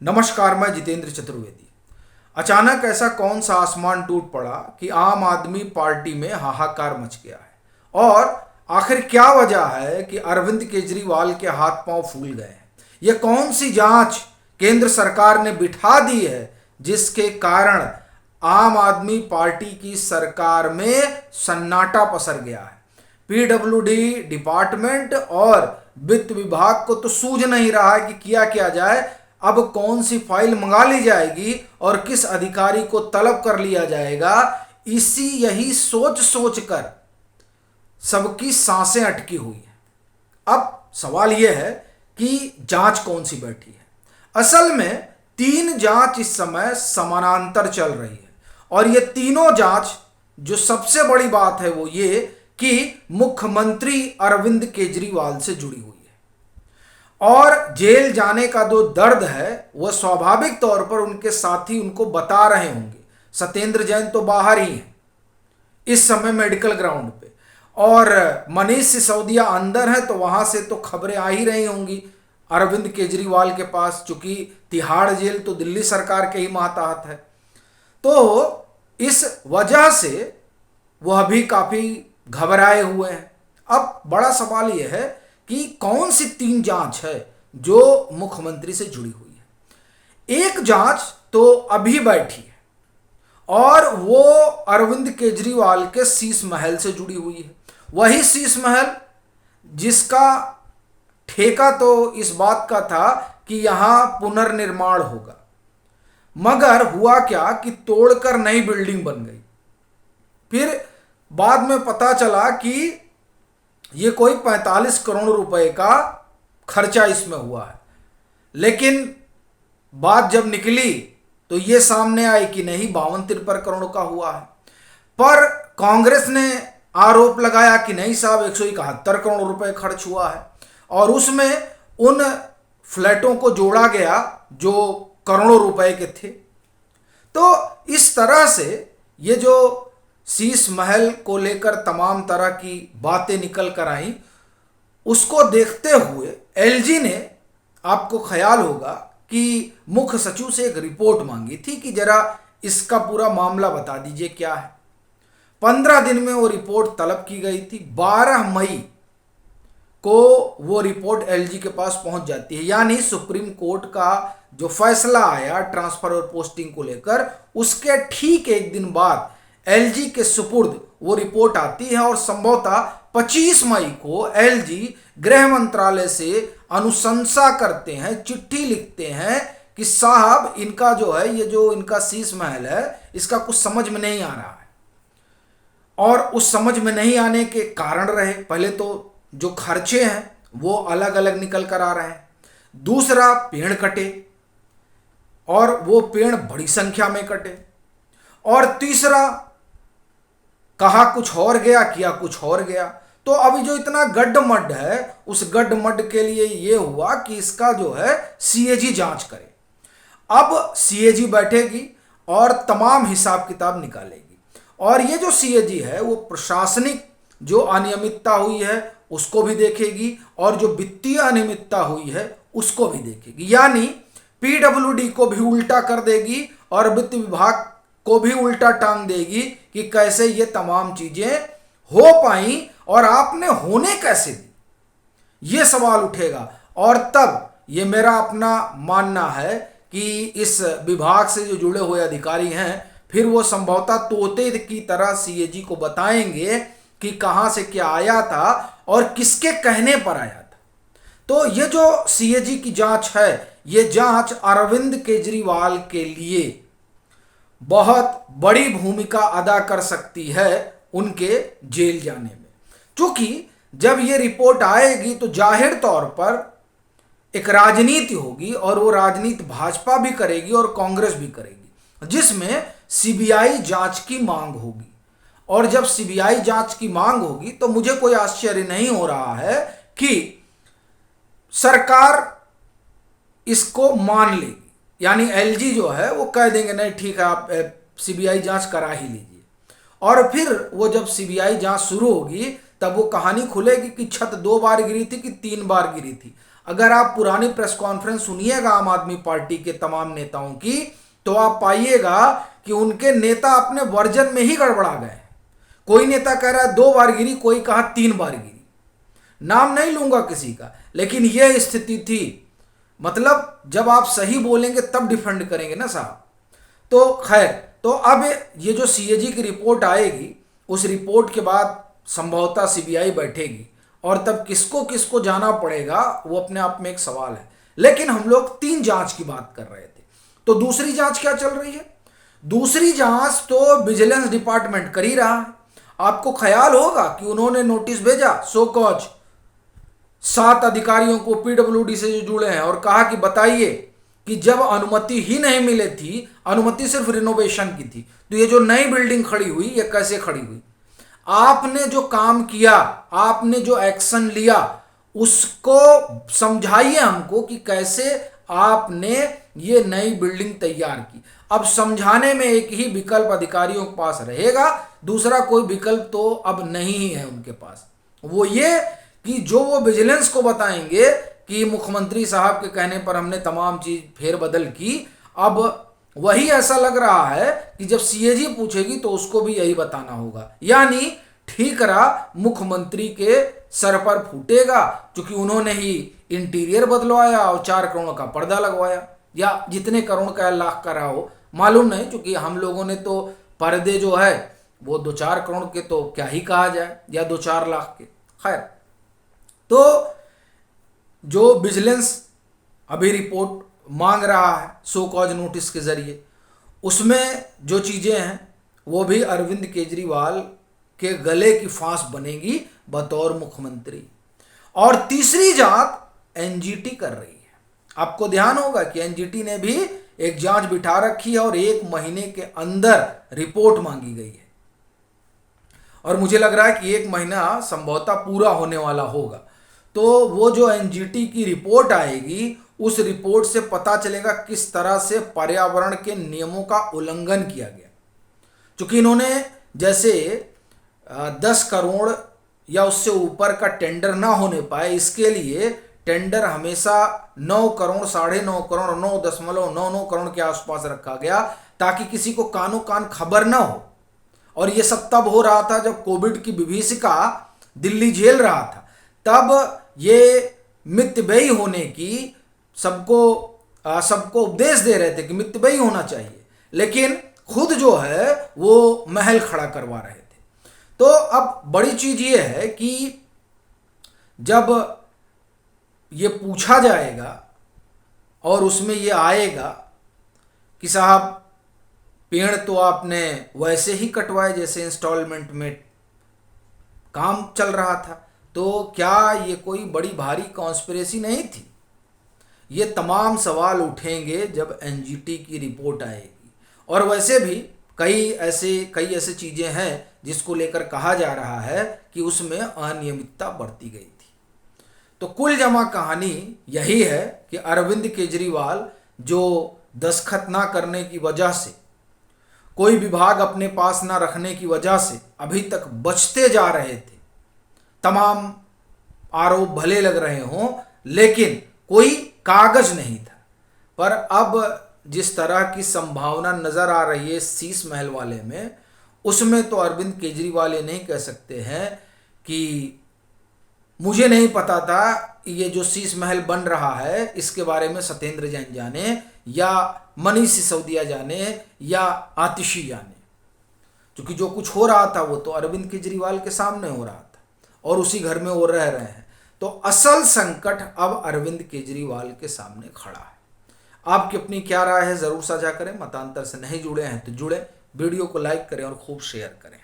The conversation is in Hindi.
नमस्कार, मैं जितेंद्र चतुर्वेदी। अचानक ऐसा कौन सा आसमान टूट पड़ा कि आम आदमी पार्टी में हाहाकार मच गया है। और आखिर क्या वजह है कि अरविंद केजरीवाल के हाथ पांव फूल गए हैं। यह कौन सी जांच केंद्र सरकार ने बिठा दी है जिसके कारण आम आदमी पार्टी की सरकार में सन्नाटा पसर गया है। पीडब्ल्यूडी डिपार्टमेंट और वित्त विभाग को तो सूझ नहीं रहा है कि किया जाए। अब कौन सी फाइल मंगा ली जाएगी और किस अधिकारी को तलब कर लिया जाएगा, यही सोच सोच कर सबकी सांसें अटकी हुई है। अब सवाल यह है कि जांच कौन सी बैठी है। असल में 3 जांच इस समय समानांतर चल रही है और ये तीनों जांच, जो सबसे बड़ी बात है वो ये कि मुख्यमंत्री अरविंद केजरीवाल से जुड़ी हुई है। और जेल जाने का जो दर्द है वह स्वाभाविक तौर पर उनके साथी उनको बता रहे होंगे। सत्येंद्र जैन तो बाहर ही हैं इस समय मेडिकल ग्राउंड पे, और मनीष सिसोदिया अंदर है, तो वहां से तो खबरें आ ही रही होंगी अरविंद केजरीवाल के पास, चूंकि तिहाड़ जेल तो दिल्ली सरकार के ही मातहत है। तो इस वजह से वह भी काफी घबराए हुए हैं। अब बड़ा सवाल यह है कि कौन सी 3 जांच है जो मुख्यमंत्री से जुड़ी हुई है। एक जांच तो अभी बैठी है और वो अरविंद केजरीवाल के शीश महल से जुड़ी हुई है। वही शीश महल जिसका ठेका तो इस बात का था कि यहां पुनर्निर्माण होगा, मगर हुआ क्या कि तोड़कर नई बिल्डिंग बन गई। फिर बाद में पता चला कि ये कोई 45 करोड़ रुपए का खर्चा इसमें हुआ है, लेकिन बात जब निकली तो ये सामने आई कि नहीं, 52-53 करोड़ का हुआ है। पर कांग्रेस ने आरोप लगाया कि नहीं साहब, 171 करोड़ रुपए खर्च हुआ है, और उसमें उन फ्लैटों को जोड़ा गया जो करोड़ों रुपए के थे। तो इस तरह से ये जो शीश महल को लेकर तमाम तरह की बातें निकल कर आई, उसको देखते हुए एलजी ने, आपको ख्याल होगा कि मुख्य सचिव से एक रिपोर्ट मांगी थी कि जरा इसका पूरा मामला बता दीजिए क्या है। 15 दिन में वो रिपोर्ट तलब की गई थी। 12 मई को वो रिपोर्ट एलजी के पास पहुंच जाती है, यानी सुप्रीम कोर्ट का जो फैसला आया ट्रांसफर और पोस्टिंग को लेकर, उसके ठीक एक दिन बाद एलजी के सुपुर्द वो रिपोर्ट आती है। और संभवतः 25 मई को एलजी गृह मंत्रालय से अनुशंसा करते हैं, चिट्ठी लिखते हैं कि साहब इनका जो है, ये जो इनका शीश महल है, इसका कुछ समझ में नहीं आ रहा है। और उस समझ में नहीं आने के कारण रहे, पहले तो जो खर्चे हैं वो अलग अलग निकल कर आ रहे हैं, दूसरा पेड़ कटे और वो पेड़ बड़ी संख्या में कटे, और तीसरा कहा कुछ और गया, किया कुछ और गया। तो अभी जो इतना गड्ढमड्ढ है, उस गड्ढमड्ढ के लिए ये हुआ कि इसका जो है सीएजी जांच करे। अब सीएजी बैठेगी और तमाम हिसाब किताब निकालेगी, और ये जो सीएजी है वो प्रशासनिक जो अनियमितता हुई है उसको भी देखेगी, और जो वित्तीय अनियमितता हुई है उसको भी देखेगी। यानी पीडब्ल्यूडी को भी उल्टा कर देगी और वित्त विभाग को भी उल्टा टांग देगी कि कैसे ये तमाम चीजें हो पाई और आपने होने कैसे दी, ये सवाल उठेगा। और तब ये मेरा अपना मानना है कि इस विभाग से जो जुड़े हुए अधिकारी हैं, फिर वो संभवतः तोते की तरह सीएजी को बताएंगे कि कहां से क्या आया था और किसके कहने पर आया था। तो ये जो सीएजी की जांच है, ये जांच अरविंद केजरीवाल के लिए बहुत बड़ी भूमिका अदा कर सकती है उनके जेल जाने में। क्योंकि जब ये रिपोर्ट आएगी तो जाहिर तौर पर एक राजनीति होगी, और वो राजनीति भाजपा भी करेगी और कांग्रेस भी करेगी, जिसमें सीबीआई जांच की मांग होगी। और जब सीबीआई जांच की मांग होगी तो मुझे कोई आश्चर्य नहीं हो रहा है कि सरकार इसको मान लेगी। यानी एलजी जो है वो कह देंगे नहीं ठीक है, आप सीबीआई जांच करा ही लीजिए। और फिर वो जब सीबीआई जांच शुरू होगी तब वो कहानी खुलेगी कि छत 2 बार गिरी थी कि 3 बार गिरी थी। अगर आप पुरानी प्रेस कॉन्फ्रेंस सुनिएगा आम आदमी पार्टी के तमाम नेताओं की, तो आप पाइएगा कि उनके नेता अपने वर्जन में ही गड़बड़ा गए। कोई नेता कह रहा है 2 बार गिरी, कोई कहा 3 बार गिरी। नाम नहीं लूंगा किसी का, लेकिन यह स्थिति थी। मतलब जब आप सही बोलेंगे तब डिफेंड करेंगे ना साहब। तो खैर, तो अब ये जो सीएजी की रिपोर्ट आएगी, उस रिपोर्ट के बाद संभवतः सीबीआई बैठेगी और तब किसको किसको जाना पड़ेगा वो अपने आप में एक सवाल है। लेकिन हम लोग 3 जांच की बात कर रहे थे, तो दूसरी जांच क्या चल रही है? दूसरी जांच तो विजिलेंस डिपार्टमेंट कर ही रहा है। आपको ख्याल होगा कि उन्होंने नोटिस भेजा सो कॉज 7 अधिकारियों को पीडब्ल्यूडी से जो जुड़े हैं और कहा कि बताइए कि जब अनुमति ही नहीं मिली थी, अनुमति सिर्फ रिनोवेशन की थी, तो ये जो नई बिल्डिंग खड़ी हुई ये कैसे खड़ी हुई? आपने जो काम किया, आपने जो एक्शन लिया, उसको समझाइए हमको कि कैसे आपने ये नई बिल्डिंग तैयार की। अब समझाने में एक ही विकल्प अधिकारियों के पास रहेगा, दूसरा कोई विकल्प तो अब नहीं है उनके पास। वो ये कि जो वो विजिलेंस को बताएंगे कि मुख्यमंत्री साहब के कहने पर हमने तमाम चीज फेरबदल की। अब वही ऐसा लग रहा है कि जब सीएजी पूछेगी तो उसको भी यही बताना होगा, यानी ठीकरा मुख्यमंत्री के सर पर फूटेगा, क्योंकि उन्होंने ही इंटीरियर बदलवाया और 4 करोड़ का पर्दा लगवाया, या जितने करोड़ का लाख का रहा हो मालूम नहीं, क्योंकि हम लोगों ने तो पर्दे जो है वो 2-4 करोड़ के तो क्या ही कहा जाए, या 2-4 लाख के। खैर, तो जो विजिलेंस अभी रिपोर्ट मांग रहा है सो कॉज नोटिस के जरिए, उसमें जो चीज़ें हैं वो भी अरविंद केजरीवाल के गले की फांस बनेगी बतौर मुख्यमंत्री। और तीसरी जांच एनजीटी कर रही है। आपको ध्यान होगा कि एनजीटी ने भी एक जांच बिठा रखी है और 1 महीने के अंदर रिपोर्ट मांगी गई है। और मुझे लग रहा है कि 1 महीना संभवतः पूरा होने वाला होगा। तो वो जो एनजीटी की रिपोर्ट आएगी, उस रिपोर्ट से पता चलेगा किस तरह से पर्यावरण के नियमों का उल्लंघन किया गया। क्योंकि इन्होंने जैसे 10 करोड़ या उससे ऊपर का टेंडर ना होने पाए, इसके लिए टेंडर हमेशा 9 करोड़, 9.5 करोड़, 9.99 करोड़ के आसपास रखा गया, ताकि किसी को कानो कान खबर ना हो। और ये सब तब हो रहा था जब कोविड की विभीषिका दिल्ली झेल रहा था, तब ये मितव्ययी होने की सबको उपदेश दे रहे थे कि मितव्ययी होना चाहिए, लेकिन खुद जो है वो महल खड़ा करवा रहे थे। तो अब बड़ी चीज ये है कि जब ये पूछा जाएगा और उसमें ये आएगा कि साहब पेड़ तो आपने वैसे ही कटवाए जैसे इंस्टॉलमेंट में काम चल रहा था, तो क्या ये कोई बड़ी भारी कॉन्स्पिरेसी नहीं थी? ये तमाम सवाल उठेंगे जब एनजीटी की रिपोर्ट आएगी। और वैसे भी कई ऐसे चीज़ें हैं जिसको लेकर कहा जा रहा है कि उसमें अनियमितता बरती गई थी। तो कुल जमा कहानी यही है कि अरविंद केजरीवाल जो दस्तखत ना करने की वजह से, कोई विभाग अपने पास ना रखने की वजह से अभी तक बचते जा रहे थे, तमाम आरोप भले लग रहे हों लेकिन कोई कागज नहीं था। पर अब जिस तरह की संभावना नजर आ रही है शीश महल वाले में, उसमें तो अरविंद केजरीवाल ये नहीं कह सकते हैं कि मुझे नहीं पता था ये जो शीश महल बन रहा है इसके बारे में सत्येंद्र जैन जाने या मनीष सिसोदिया जाने या आतिशी जाने, क्योंकि जो कुछ हो रहा था वो तो अरविंद केजरीवाल के सामने हो रहा था और उसी घर में वो रह रहे हैं। तो असल संकट अब अरविंद केजरीवाल के सामने खड़ा है। आपकी अपनी क्या राय है ज़रूर साझा करें। मतांतर से नहीं जुड़े हैं तो जुड़े, वीडियो को लाइक करें और खूब शेयर करें।